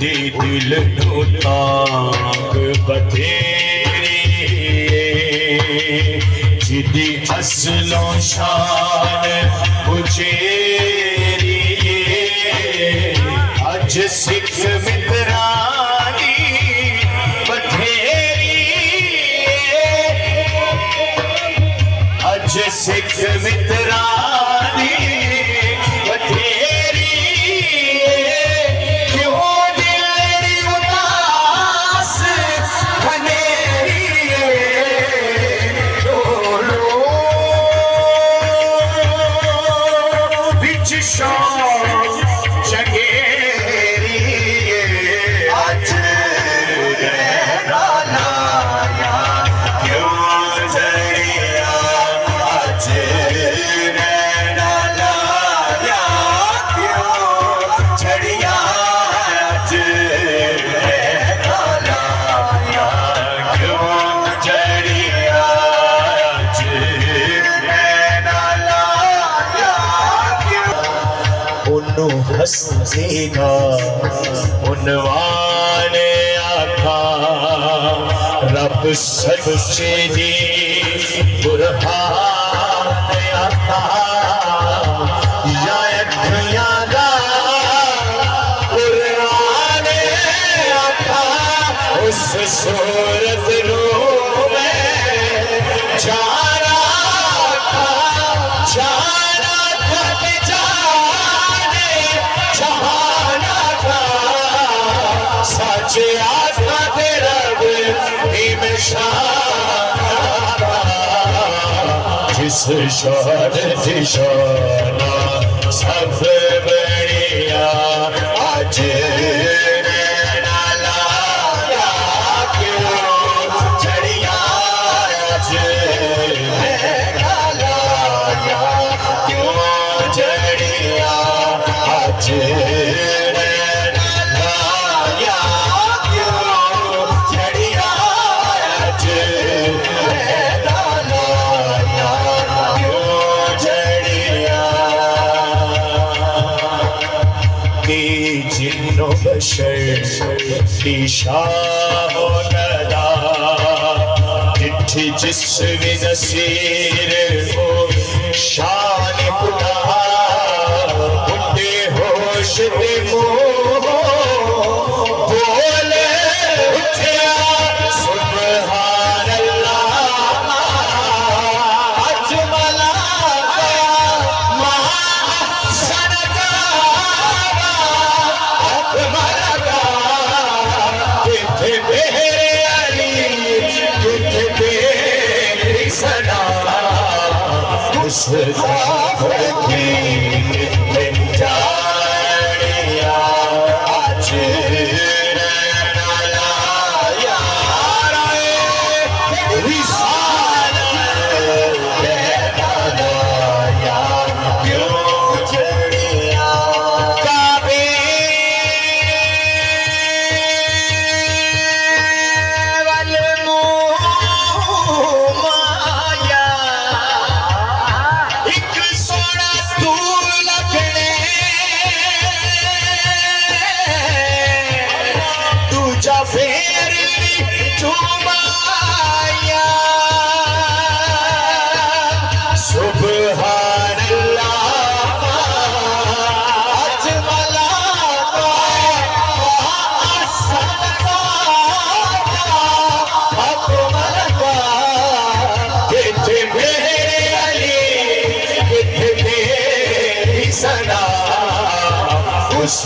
उदे दिल नू तांग बथेरी जिदी असलों शान उचेरी अज सिख मित्रानी बथेरी अज सिख मित्रानी बथेरी क्यों दिल उदास बनेरी डोलो बिच शौक चगेरी अज रहना लाया क्यों जरिया अज रहना लाया क्यों जरिया अज रहना लाया क्यों जरिया अज रहना लाया क्यों उन्नू हसेगा उनवान आखा रब सच्चे दी बुरहान आखा या अखियां दा कुरान आखा उस सूरत नू मैं जाना था जाना था कि जाने जहाना था सच आत्मा दे रब ही में शाना जिस शान दिशाना सब बढ़िया आज रहना लाया क्यों जड़िया आज रहना लाया क्यों जड़िया आज रहना लाया क्यों जड़िया आज रहना लाया क्यों जड़िया की जिन्नो बशर की शाह नदा चिट्ठी जिस्म नसीर हो शान खुदा बुढ़े होश दे मोह बोले उठिया सुभान अल्लाह अजमला महसन किथे मेरे अली किथे तेरी सदा उस की जानिया आज रहना लाया विशाल रहना लाया क्यों जड़िया काबे वल मुँह माया एक सोना तू लगने दूजा फेर तू माया सुभान अल्लाह अजमला किथे मेरे अली किथे तेरी सदा उस